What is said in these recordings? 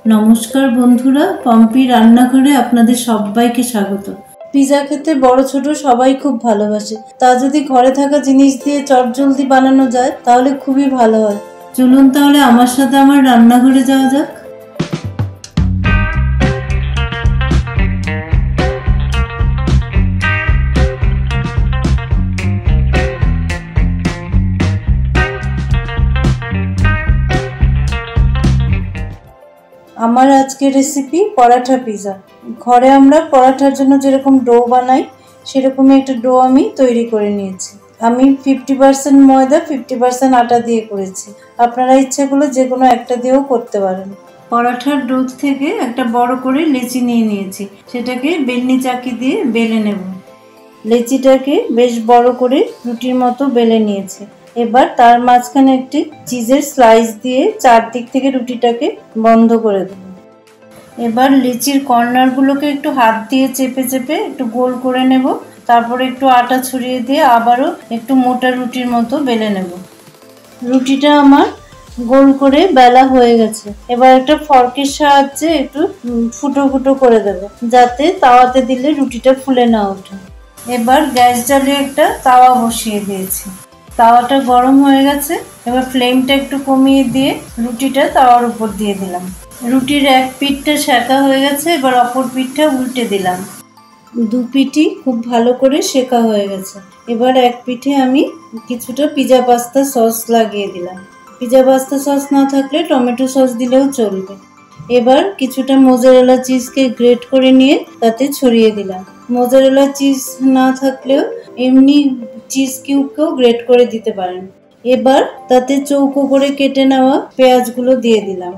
নমস্কার বন্ধুরা, পম্পি রান্নাঘরে আপনাদের সবাইকে স্বাগত। পিজা খেতে বড় ছোট সবাই খুব ভালোবাসে। তা যদি ঘরে থাকা জিনিস দিয়ে চটজলদি বানানো যায় তাহলে খুবই ভালো হয়। চলুন তাহলে আমার সাথে আমার রান্নাঘরে যাওয়া যাক। আমার আজকের রেসিপি পরাঠা পিজা। ঘরে আমরা পরাঠার জন্য যেরকম ডো বানাই সেরকমই একটা ডো আমি তৈরি করে নিয়েছি। আমি 50% ময়দা 50% আটা দিয়ে করেছি। আপনারা ইচ্ছা করলে যে কোনো একটা দিয়েও করতে পারেন। পরাঠার ডো থেকে একটা বড় করে লেচি নিয়ে নিয়েছি, সেটাকে বেলনি চাকি দিয়ে বেলে নেব। লেচিটাকে বেশ বড় করে রুটির মতো বেলে নিয়েছি। এবার তার মাঝখানে একটি চিজের স্লাইস দিয়ে চারদিক থেকে রুটিটাকে বন্ধ করে দেব। এবার লিচির কর্নারগুলোকে একটু হাত দিয়ে চেপে চেপে একটু গোল করে নেব। তারপরে একটু আটা ছড়িয়ে দিয়ে আবারও একটু মোটা রুটির মতো বেলে নেব। রুটিটা আমার গোল করে বেলা হয়ে গেছে। এবার একটা ফর্কের সাহায্যে একটু ফুটো ফুটো করে দেব, যাতে তাওয়াতে দিলে রুটিটা ফুলে না ওঠে। এবার গ্যাস জ্বালিয়ে একটা তাওয়া বসিয়ে দিয়েছি। তাওয়াটা গরম হয়ে গেছে। এবার ফ্লেমটা একটু কমিয়ে দিয়ে রুটিটা তাওয়ার উপর দিয়ে দিলাম। রুটির এক পিঠটা সেঁকা হয়ে গেছে, এবার অপর পিঠটা উল্টে দিলাম। দু পিঠই খুব ভালো করে সেঁকা হয়ে গেছে। এবার এক পিঠে আমি কিছুটা পিজা পাস্তা সস লাগিয়ে দিলাম। পিজা পাস্তা সস না থাকলে টমেটো সস দিলেও চলবে। এবার কিছুটা মোজারেলা চিজকে গ্রেট করে নিয়ে তাতে ছড়িয়ে দিলাম। মোজারেলা চিজ না থাকলেও এমনি চিজ কিউবকেও গ্রেট করে দিতে পারেন। এবার তাতে চৌকো করে কেটে নেওয়া পেঁয়াজগুলো দিয়ে দিলাম।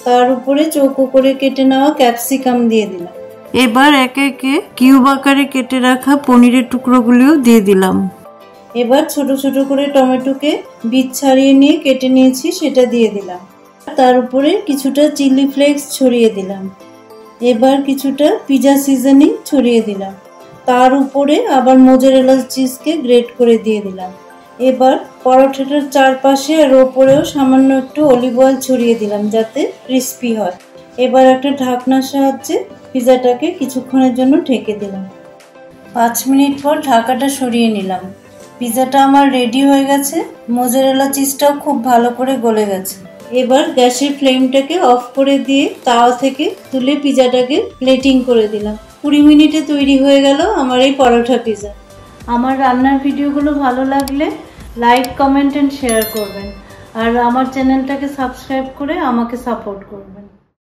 তার উপরে চৌকো করে কেটে নেওয়া ক্যাপসিকাম দিয়ে দিলাম। এবার একে একে কিউব আকারে কেটে রাখা পনিরের টুকরোগুলিও দিয়ে দিলাম। এবার ছোট ছোট করে টমেটোকে বীজ ছাড়িয়ে নিয়ে কেটে নিয়েছি, সেটা দিয়ে দিলাম। তার উপরে কিছুটা চিলি ফ্লেক্স ছড়িয়ে দিলাম। এবার কিছুটা পিজা সিজনিং ছড়িয়ে দিলাম। তার উপরে আবার মোজারেলা চিজকে গ্রেট করে দিয়ে দিলাম। এবার পরোটাটার চারপাশে আর ওপরেও সামান্য একটু অলিভ অয়েল ছড়িয়ে দিলাম, যাতে ক্রিস্পি হয়। এবার একটা ঢাকনার সাহায্যে পিজাটাকে কিছুক্ষণের জন্য ঢেকে দিলাম। 5 মিনিট পর ঢাকাটা সরিয়ে নিলাম। পিজাটা আমার রেডি হয়ে গেছে। মোজারেলা চিজটাও খুব ভালো করে গলে গেছে। এবার গ্যাসের ফ্লেমটাকে অফ করে দিয়ে তাওয়া থেকে তুলে পিজাটাকে প্লেটিং করে দিলাম। 20 মিনিটে তৈরি হয়ে গেল আমার এই পরোটা পিজা। আমার রান্নার ভিডিওগুলো ভালো লাগলে লাইক, কমেন্ট এন্ড শেয়ার করবেন। আর আমার চ্যানেলটাকে সাবস্ক্রাইব করে আমাকে সাপোর্ট করবেন।